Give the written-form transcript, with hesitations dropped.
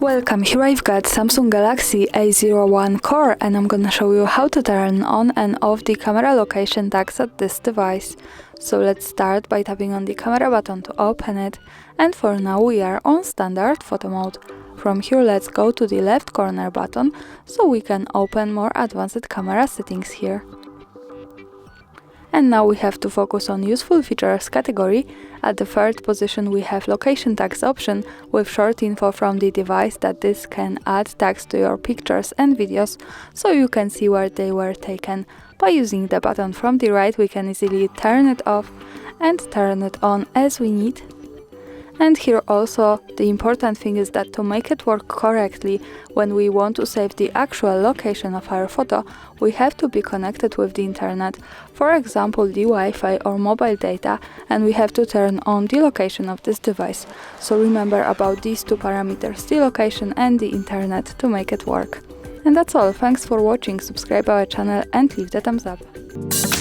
Welcome, here I've got Samsung Galaxy A01 Core and I'm gonna show you how to turn on and off the camera location tags at this device. So let's start by tapping on the camera button to open it, and for now we are on standard photo mode. From here let's go to the left corner button so we can open more advanced camera settings here. And now we have to focus on useful features category. At the third position we have location tags option with short info from the device that this can add tags to your pictures and videos so you can see where they were taken. By using the button from the right we can easily turn it off and turn it on as we need. And here also the important thing is that to make it work correctly, when we want to save the actual location of our photo, we have to be connected with the internet, for example the Wi-Fi or mobile data, and we have to turn on the location of this device. So remember about these two parameters, the location and the internet, to make it work. And that's all, thanks for watching, subscribe our channel and leave the thumbs up.